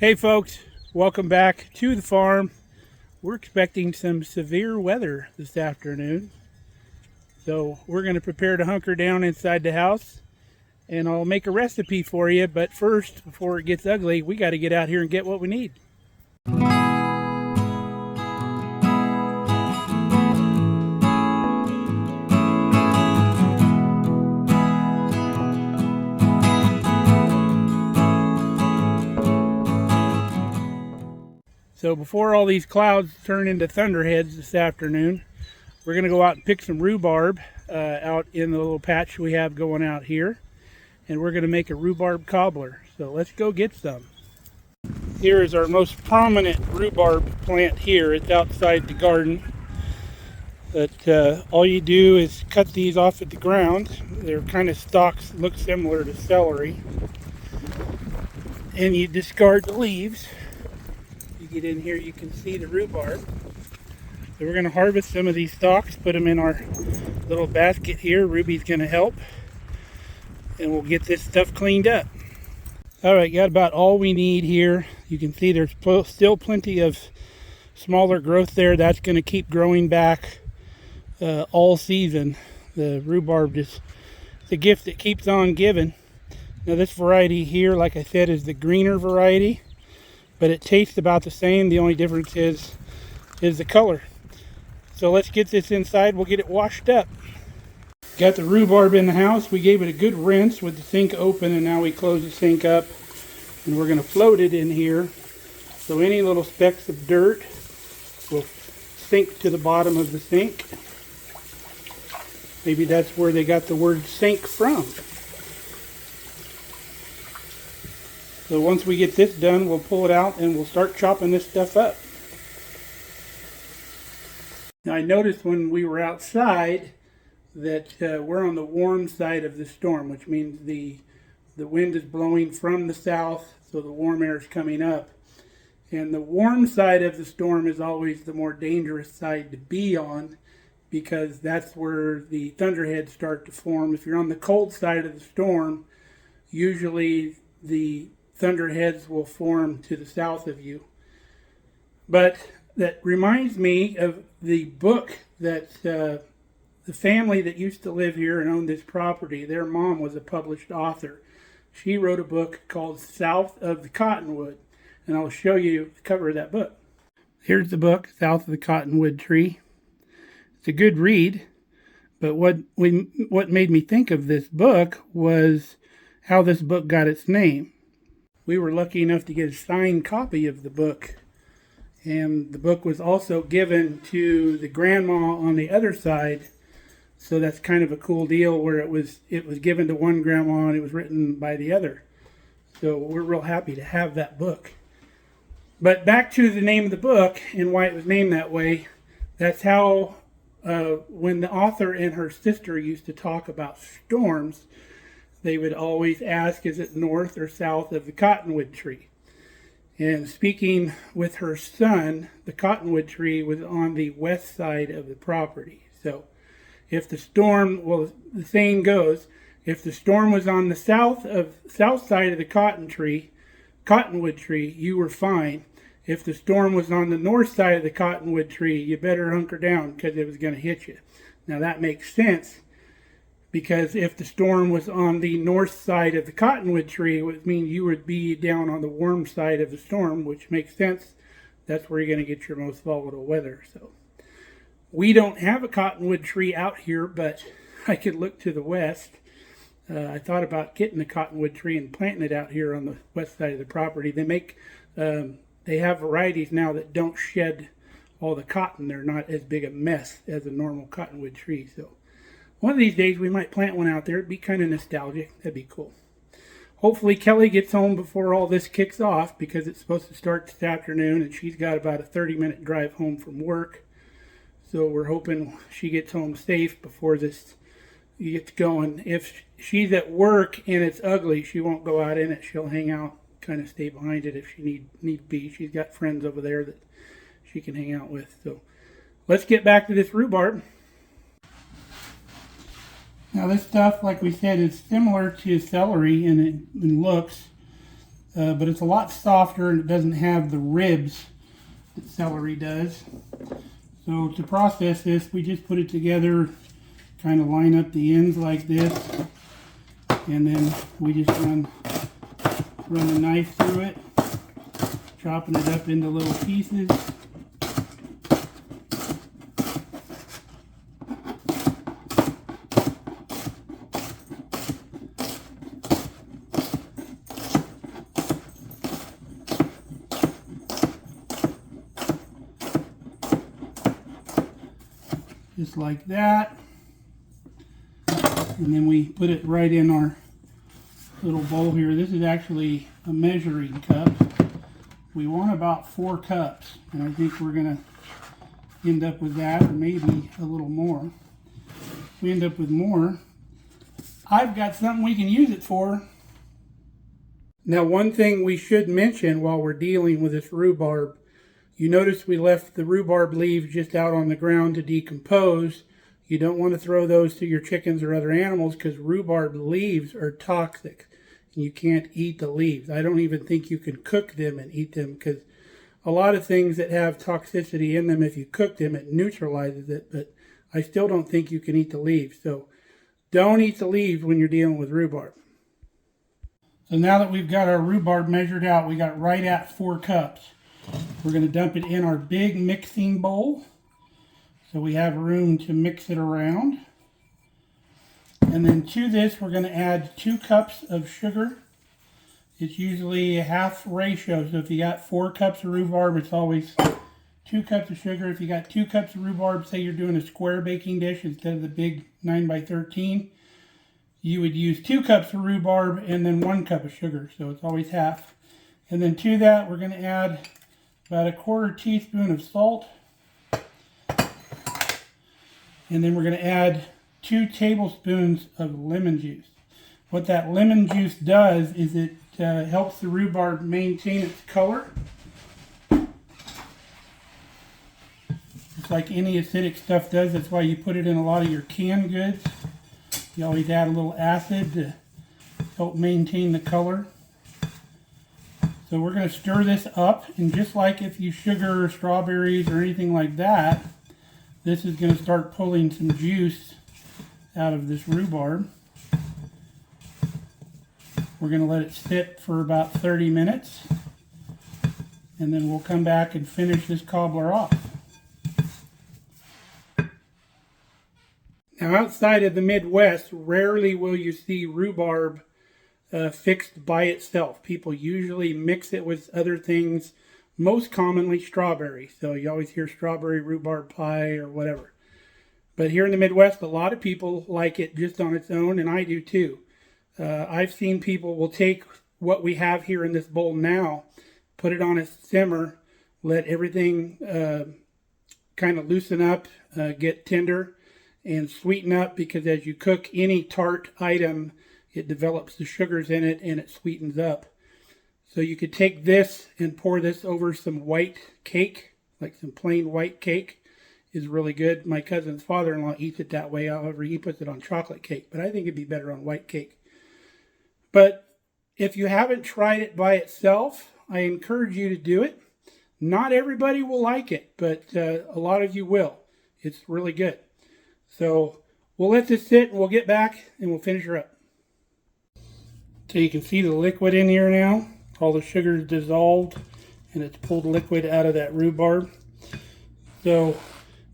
Hey folks, welcome back to the farm. We're expecting some severe weather this afternoon. So we're going to prepare to hunker down inside the house and I'll make a recipe for you. But first, before it gets ugly, we got to get out here and get what we need. So before all these clouds turn into thunderheads this afternoon, we're going to go out and pick some rhubarb out in the little patch we have going out here. And we're going to make a rhubarb cobbler. So let's go get some. Here is our most prominent rhubarb plant here. It's outside the garden. But all you do is cut these off at the ground. Their kind of stalks look similar to celery. And you discard the leaves. Get in here, you can see the rhubarb. So we're going to harvest some of these stalks, put them in our little basket here. Ruby's going to help, and we'll get this stuff cleaned up. All right, got about all we need here. You can see there's still plenty of smaller growth there. That's going to keep growing back all season. The rhubarb is the gift that keeps on giving. Now this variety here, like I said, is the greener variety, but it tastes about the same. The only difference is the color. So let's get this inside. We'll get it washed up. Got the rhubarb in the house. We gave it a good rinse with the sink open, and now we close the sink up, and we're going to float it in here. So any little specks of dirt will sink to the bottom of the sink. Maybe that's where they got the word sink from. So once we get this done, we'll pull it out and we'll start chopping this stuff up. Now I noticed when we were outside that we're on the warm side of the storm, which means the wind is blowing from the south, so the warm air is coming up. And the warm side of the storm is always the more dangerous side to be on, because that's where the thunderheads start to form. If you're on the cold side of the storm, usually the thunderheads will form to the south of you. But that reminds me of the book that the family that used to live here and owned this property, their mom was a published author. She wrote a book called South of the Cottonwood, and I'll show you the cover of that book. Here's the book, South of the Cottonwood Tree. It's a good read, but what made me think of this book was how this book got its name. We were lucky enough to get a signed copy of the book, and the book was also given to the grandma on the other side. So that's kind of a cool deal where it was given to one grandma and it was written by the other. So we're real happy to have that book. But back to the name of the book and why it was named that way. That's how when the author and her sister used to talk about storms, they would always ask, is it north or south of the cottonwood tree? And speaking with her son, the cottonwood tree was on the west side of the property. So if the storm, well, the saying goes, if the storm was on the south side of the cottonwood tree, you were fine. If the storm was on the north side of the cottonwood tree, you better hunker down because it was going to hit you. Now that makes sense, because if the storm was on the north side of the cottonwood tree, it would mean you would be down on the warm side of the storm, which makes sense. That's where you're going to get your most volatile weather. So we don't have a cottonwood tree out here, but I could look to the west. I thought about getting a cottonwood tree and planting it out here on the west side of the property. They have varieties now that don't shed all the cotton. They're not as big a mess as a normal cottonwood tree. So one of these days we might plant one out there. It'd be kind of nostalgic. That'd be cool. Hopefully Kelly gets home before all this kicks off, because it's supposed to start this afternoon and she's got about a 30-minute drive home from work. So we're hoping she gets home safe before this gets going. If she's at work and it's ugly, she won't go out in it. She'll hang out, kind of stay behind it if she need be. She's got friends over there that she can hang out with. So let's get back to this rhubarb. Now this stuff, like we said, is similar to celery in looks. but it's a lot softer and it doesn't have the ribs that celery does. So to process this, we just put it together, kind of line up the ends like this, and then we just run the knife through it, chopping it up into little pieces. Just like that. And then we put it right in our little bowl here. This is actually a measuring cup. We want about 4 cups, and I think we're going to end up with that, or maybe a little more. If we end up with more, I've got something we can use it for. Now, one thing we should mention while we're dealing with this rhubarb, you notice we left the rhubarb leaves just out on the ground to decompose. You don't want to throw those to your chickens or other animals because rhubarb leaves are toxic. You can't eat the leaves. I don't even think you can cook them and eat them, because a lot of things that have toxicity in them, if you cook them, it neutralizes it, but I still don't think you can eat the leaves. So don't eat the leaves when you're dealing with rhubarb. So now that we've got our rhubarb measured out, we got right at 4 cups. We're going to dump it in our big mixing bowl, so we have room to mix it around. And then to this, we're going to add 2 cups of sugar. It's usually a half ratio, so if you got 4 cups of rhubarb, it's always 2 cups of sugar. If you got 2 cups of rhubarb, say you're doing a square baking dish instead of the big 9x13, you would use 2 cups of rhubarb and then 1 cup of sugar, so it's always half. And then to that, we're going to add about 1/4 teaspoon of salt. And then we're going to add 2 tablespoons of lemon juice. What that lemon juice does is it helps the rhubarb maintain its color. It's like any acidic stuff does. That's why you put it in a lot of your canned goods. You always add a little acid to help maintain the color. So we're going to stir this up, and just like if you sugar strawberries or anything like that, this is going to start pulling some juice out of this rhubarb. We're going to let it sit for about 30 minutes, and then we'll come back and finish this cobbler off. Now, outside of the Midwest, rarely will you see rhubarb fixed by itself. People usually mix it with other things, most commonly strawberry. So you always hear strawberry rhubarb pie or whatever. But here in the Midwest, a lot of people like it just on its own, and I do too. I've seen people will take what we have here in this bowl now, put it on a simmer, let everything kind of loosen up, get tender, and sweeten up, because as you cook any tart item, it develops the sugars in it and it sweetens up. So you could take this and pour this over some white cake, like some plain white cake is really good. My cousin's father-in-law eats it that way. However, he puts it on chocolate cake, but I think it'd be better on white cake. But if you haven't tried it by itself, I encourage you to do it. Not everybody will like it, but a lot of you will. It's really good. So we'll let this sit and we'll get back and we'll finish her up. So you can see the liquid in here now. All the sugar is dissolved and it's pulled liquid out of that rhubarb. So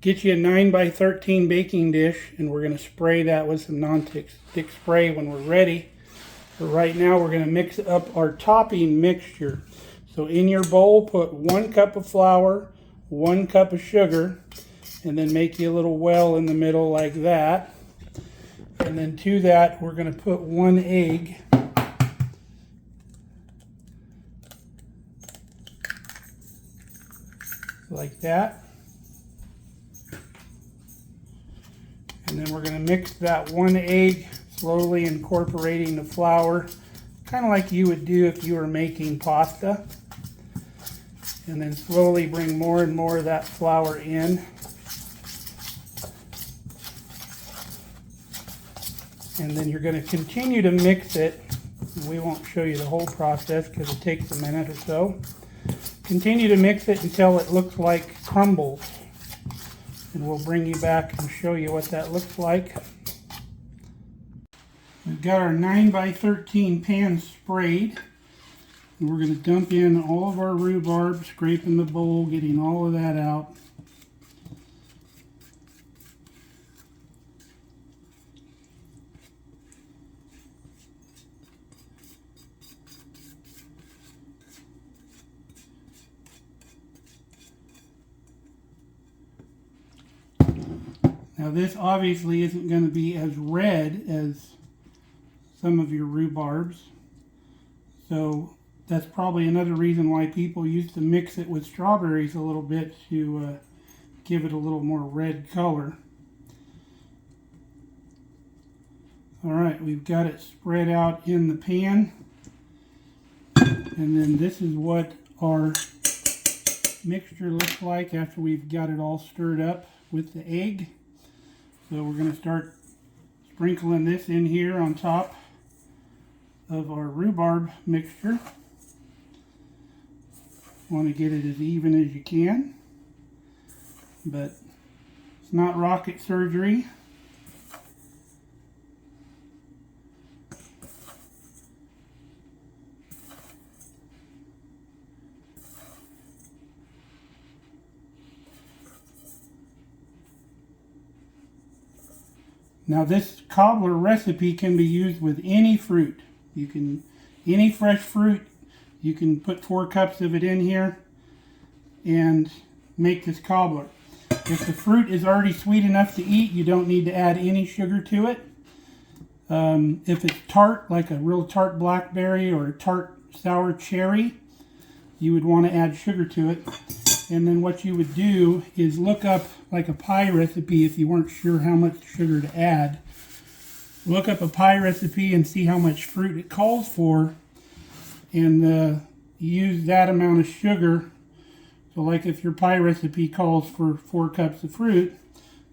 get you a 9x13 baking dish, and we're going to spray that with some non-stick spray when we're ready. But right now we're going to mix up our topping mixture. So in your bowl, put 1 cup of flour, 1 cup of sugar, and then make you a little well in the middle like that. And then to that, we're going to put 1 egg. Like that. And then we're going to mix that 1 egg, slowly incorporating the flour, kind of like you would do if you were making pasta. And then slowly bring more and more of that flour in. And then you're going to continue to mix it We won't show you the whole process because it takes a minute or so. Continue to mix it until it looks like crumbles. And we'll bring you back and show you what that looks like. We've got our 9x13 pan sprayed. And we're going to dump in all of our rhubarb, scraping the bowl, getting all of that out. Now this obviously isn't going to be as red as some of your rhubarbs, so that's probably another reason why people used to mix it with strawberries a little bit to give it a little more red color. Alright, we've got it spread out in the pan, and then this is what our mixture looks like after we've got it all stirred up with the egg. So we're going to start sprinkling this in here on top of our rhubarb mixture. Want to get it as even as you can, but it's not rocket surgery. Now this cobbler recipe can be used with any fruit. Any fresh fruit, you can put 4 cups of it in here and make this cobbler. If the fruit is already sweet enough to eat, you don't need to add any sugar to it. If it's tart, like a real tart blackberry or a tart sour cherry, you would want to add sugar to it. And then what you would do is look up like a pie recipe if you weren't sure how much sugar to add. Look up a pie recipe and see how much fruit it calls for, and use that amount of sugar. So like if your pie recipe calls for 4 cups of fruit,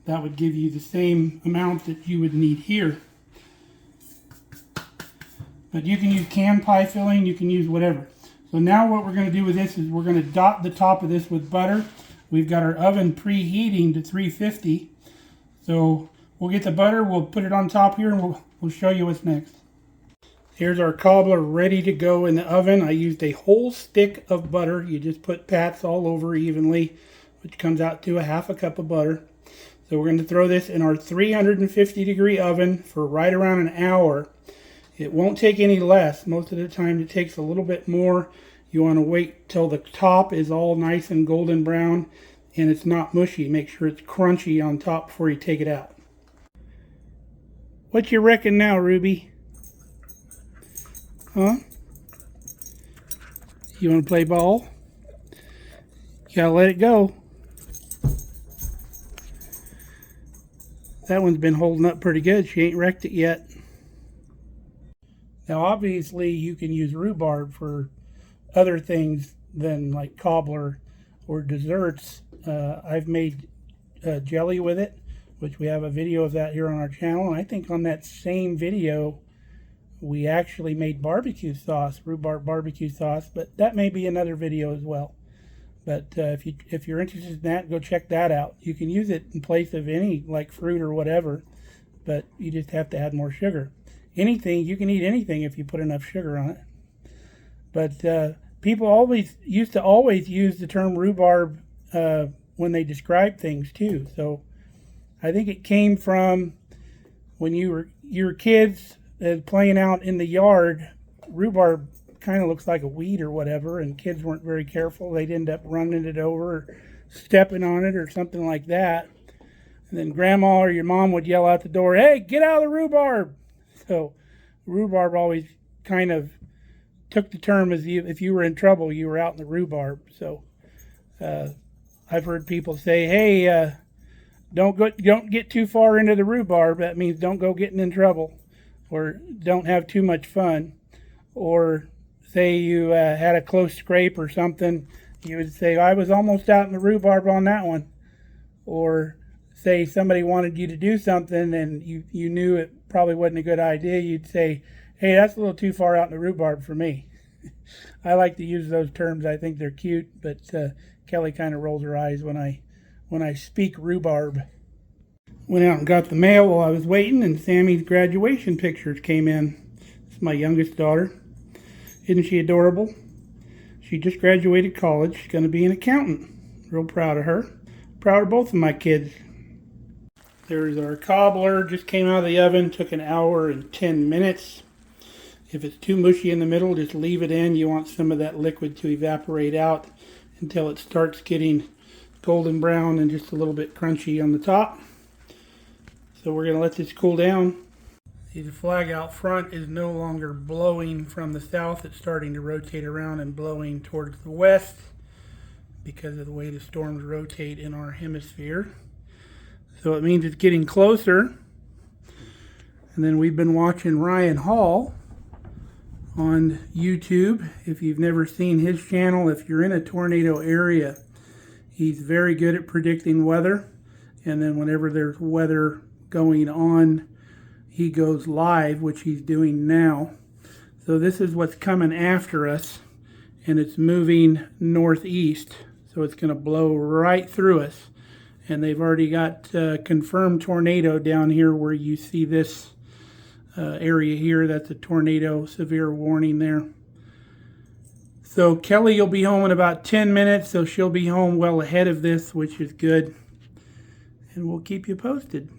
that would give you the same amount that you would need here. But you can use canned pie filling, you can use whatever. So now what we're going to do with this is we're going to dot the top of this with butter. We've got our oven preheating to 350. So we'll get the butter, we'll put it on top here, and we'll show you what's next. Here's our cobbler ready to go in the oven. I used a whole stick of butter. You just put pats all over evenly, which comes out to a half a cup of butter. So we're going to throw this in our 350 degree oven for right around an hour. It won't take any less. Most of the time it takes a little bit more. You want to wait till the top is all nice and golden brown and it's not mushy. Make sure it's crunchy on top before you take it out. What you reckon now, Ruby? Huh? You want to play ball? You gotta let it go. That one's been holding up pretty good. She ain't wrecked it yet. Now obviously you can use rhubarb for other things than like cobbler or desserts. I've made jelly with it, which we have a video of that here on our channel. And I think on that same video we actually made barbecue sauce, rhubarb barbecue sauce, but that may be another video as well. But if you're interested in that, go check that out. You can use it in place of any like fruit or whatever, but you just have to add more sugar. Anything, you can eat anything if you put enough sugar on it. But people always used to use the term rhubarb when they describe things too. So I think it came from when you were kids playing out in the yard. Rhubarb kind of looks like a weed or whatever, and kids weren't very careful. They'd end up running it over or stepping on it or something like that. And then grandma or your mom would yell out the door, "Hey, get out of the rhubarb!" So rhubarb always kind of took the term as if you were in trouble, you were out in the rhubarb. So I've heard people say, "Hey, don't get too far into the rhubarb." That means don't go getting in trouble, or don't have too much fun. Or say you had a close scrape or something, you would say, "I was almost out in the rhubarb on that one." Or say somebody wanted you to do something and you knew it probably wasn't a good idea, you'd say, Hey, that's a little too far out in the rhubarb for me. I like to use those terms. I think they're cute, but Kelly kind of rolls her eyes when I speak rhubarb. Went out and got the mail while I was waiting, and Sammy's graduation pictures came in. It's my youngest daughter. Isn't she adorable? She just graduated college. She's going to be an accountant. Real proud of her. Proud of both of my kids. There's our cobbler. Just came out of the oven. Took an hour and 10 minutes. If it's too mushy in the middle, just leave it in. You want some of that liquid to evaporate out until it starts getting golden brown and just a little bit crunchy on the top. So we're going to let this cool down. See, the flag out front is no longer blowing from the south. It's starting to rotate around and blowing towards the west because of the way the storms rotate in our hemisphere. So it means it's getting closer. And then we've been watching Ryan Hall on YouTube. If you've never seen his channel, if you're in a tornado area, he's very good at predicting weather. And then whenever there's weather going on, he goes live, which he's doing now. So this is what's coming after us, and it's moving northeast. So it's going to blow right through us. And they've already got confirmed tornado down here where you see this area here. That's a tornado severe warning there. So Kelly will be home in about 10 minutes, so she'll be home well ahead of this, which is good. And we'll keep you posted.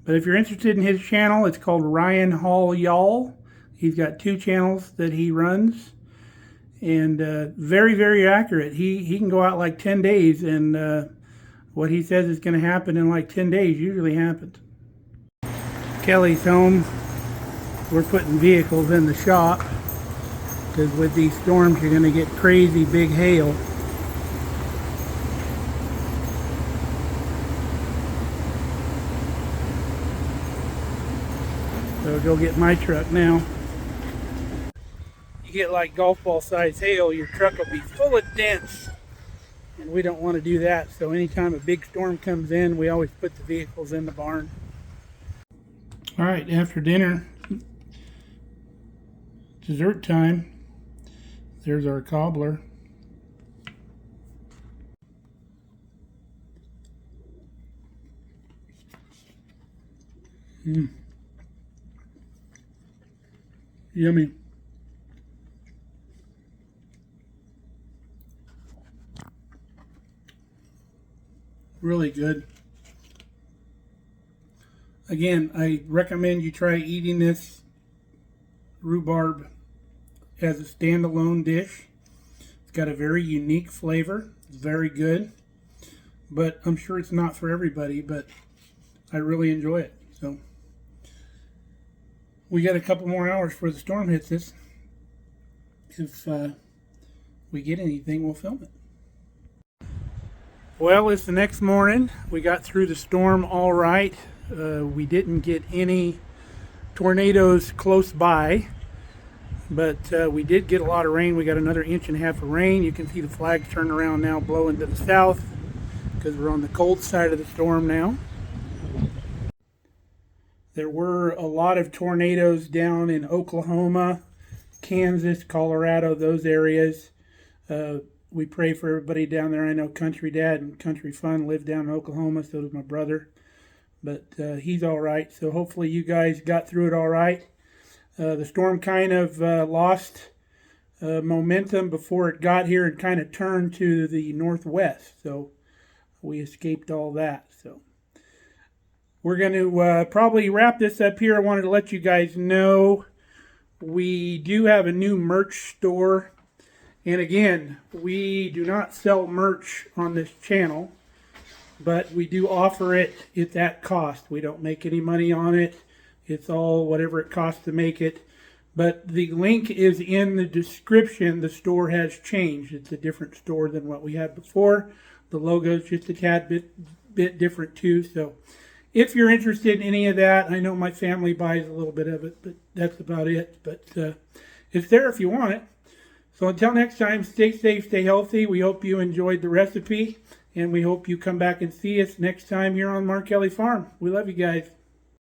But if you're interested in his channel, it's called Ryan Hall Y'all. He's got 2 channels that he runs. And very, very accurate. He can go out like 10 days, and what he says is going to happen in like 10 days usually happens. Kelly's home. We're putting vehicles in the shop because with these storms you're going to get crazy big hail. So go get my truck now. You get like golf ball size hail, your truck will be full of dents. And we don't want to do that. So anytime a big storm comes in, we always put the vehicles in the barn. All right, after dinner, dessert time. There's our cobbler. Yummy. Really good. Again, I recommend you try eating this rhubarb as a standalone dish. It's got a very unique flavor. It's very good. But I'm sure it's not for everybody, but I really enjoy it. So we got a couple more hours before the storm hits us. If we get anything, we'll film it. Well, it's the next morning. We got through the storm all right. We didn't get any tornadoes close by, but we did get a lot of rain. We got another 1.5 inches of rain. You can see the flags turning around now, blowing to the south because we're on the cold side of the storm now. There were a lot of tornadoes down in Oklahoma, Kansas, Colorado, those areas. We pray for everybody down there. I know Country Dad and Country Fun live down in Oklahoma, so does my brother. But he's all right, so hopefully you guys got through it all right. The storm kind of lost momentum before it got here and kind of turned to the northwest, so we escaped all that. So we're going to probably wrap this up here. I wanted to let you guys know we do have a new merch store. And again, we do not sell merch on this channel, but we do offer it at that cost. We don't make any money on it. It's all whatever it costs to make it. But the link is in the description. The store has changed. It's a different store than what we had before. The logo is just a tad bit different too. So if you're interested in any of that, I know my family buys a little bit of it, but that's about it. But it's there if you want it. So until next time, stay safe, stay healthy. We hope you enjoyed the recipe, and we hope you come back and see us next time here on Mark Kelly Farm. We love you guys.